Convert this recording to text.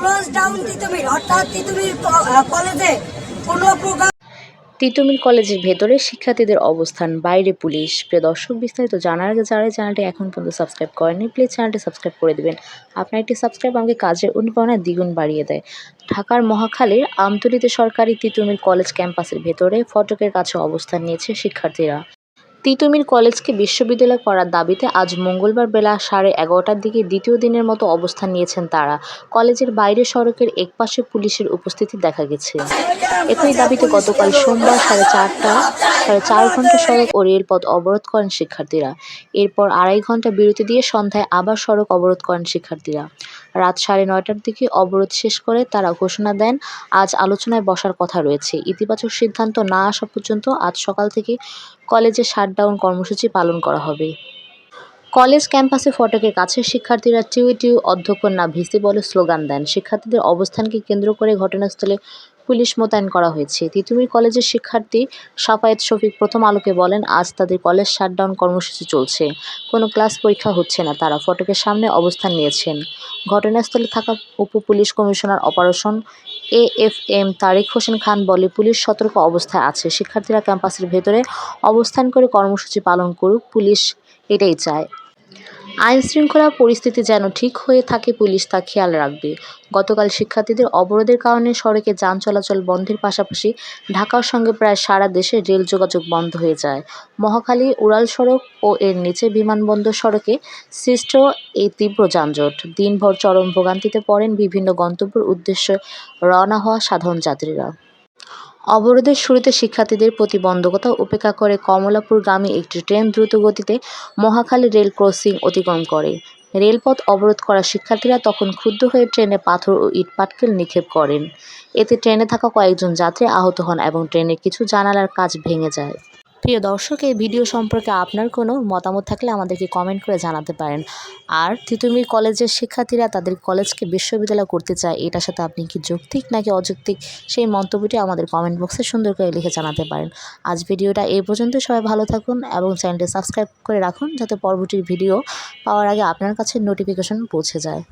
Close down Titumir অর্থাৎ তিতুমির কলেজে কোনো প্রকার। তিতুমির কলেজের ভেতরে শিক্ষার্থীদের অবস্থান, বাইরে পুলিশ। প্রিয় দর্শক, বিস্তারিত জানার আগে যারা চ্যানেলটি এখন পর্যন্ত সাবস্ক্রাইব করেনি, প্লিজ চ্যানেলটি সাবস্ক্রাইব করে দেবেন। আপনার একটি সাবস্ক্রাইব আমাকে কাজের অনুপ্রেরণা দ্বিগুণ বাড়িয়ে দেয়। ঢাকার মহাখালীর আমতলীতে সরকারি তিতুমির কলেজ ক্যাম্পাসের ভেতরে ফটকের কাছে অবস্থান নিয়েছে শিক্ষার্থীরা। তিতুমির কলেজকে বিশ্ববিদ্যালয় করার দাবিতে আজ মঙ্গলবার বেলা 11:30টার দিকে দ্বিতীয় দিনের মতো অবস্থান নিয়েছেন তারা। কলেজের বাইরে সড়কের একপাশে পুলিশের উপস্থিতি দেখা গেছে। একই দাবিতে গতকাল সোমবার 4:30 ঘণ্টা সড়ক ও রেলপথ অবরোধ করেন শিক্ষার্থীরা। এরপর 2.5 ঘণ্টা বিরতি দিয়ে সন্ধ্যায় আবার সড়ক অবরোধ করেন শিক্ষার্থীরা। রাত 9:30টার দিকে অবরোধ শেষ করে তারা ঘোষণা দেন, আজ আলোচনায় বসার কথা রয়েছে। ইতিবাচক সিদ্ধান্ত না আসা পর্যন্ত আজ সকাল থেকে কলেজে শাটডাউন কর্মসূচি পালন করা হবে। কলেজ ক্যাম্পাসে ফটকের কাছে শিক্ষার্থীরা টিউ টিউ অধ্যক্ষ না ভিসি বলে স্লোগান দেন। শিক্ষার্থীদের অবস্থানকে কেন্দ্র করে ঘটনাস্থলে পুলিশ মোতায়েন করা হয়েছে। তিতুমির কলেজের শিক্ষার্থী সাফায়েত শফিক প্রথম আলোকে বলেন, আজ তাদের কলেজ শাটডাউন কর্মসূচি চলছে। কোনো ক্লাস পরীক্ষা হচ্ছে না। তারা ফটকের সামনে অবস্থান নিয়েছেন। ঘটনাস্থলে থাকা উপ পুলিশ কমিশনার অপারেশন AFM তারিক হোসেন খান বলে, পুলিশ সতর্ক অবস্থায় আছে। শিক্ষার্থীরা ক্যাম্পাসের ভেতরে অবস্থান করে কর্মসূচি পালন করুক, পুলিশ এটাই চায়। আইনশৃঙ্খলা পরিস্থিতি যেন ঠিক হয়ে থাকে, পুলিশ তা খেয়াল রাখবে। গতকাল শিক্ষার্থীদের অবরোধের কারণে সড়কে যান চলাচল বন্ধের পাশাপাশি ঢাকার সঙ্গে প্রায় সারা দেশে রেল যোগাযোগ বন্ধ হয়ে যায়। মহাখালী, উড়াল সড়ক ও এর নিচে বিমানবন্দর সড়কে সৃষ্ট এই তীব্র যানজট দিনভর চরম ভোগান্তিতে পড়েন বিভিন্ন গন্তব্যের উদ্দেশ্যে রওনা হওয়া সাধারণ যাত্রীরা। অবরোধের শুরুতে শিক্ষার্থীদের প্রতিবন্ধকতা উপেক্ষা করে কমলাপুরগামী একটি ট্রেন দ্রুতগতিতে মহাখালী রেল ক্রসিং অতিক্রম করে। রেলপথ অবরোধ করা শিক্ষার্থীরা তখন ক্ষুব্ধ হয়ে ট্রেনে পাথর ও ইটপাটকেল নিক্ষেপ করেন। এতে ট্রেনে থাকা কয়েকজন যাত্রী আহত হন এবং ট্রেনের কিছু জানালার কাচ ভেঙে যায়। প্রিয় দর্শক, এই ভিডিও সম্পর্কে আপনার কোনো মতামত থাকলে আমাদেরকে কমেন্ট করে জানাতে পারেন। আর তিতুমির কলেজের শিক্ষার্থীরা তাদের কলেজকে বিশ্ববিদ্যালয় করতে চায়, এটার সাথে আপনি কি যৌক্তিক নাকি অযৌক্তিক, সেই মন্তব্যটি আমাদের কমেন্ট বক্সে সুন্দর করে লিখে জানাতে পারেন। আজ ভিডিওটা এই পর্যন্ত। সবাই ভালো থাকুন এবং চ্যানেলটি সাবস্ক্রাইব করে রাখুন যাতে পরবর্তী ভিডিও পাওয়ার আগে আপনার কাছে নোটিফিকেশন পৌঁছে যায়।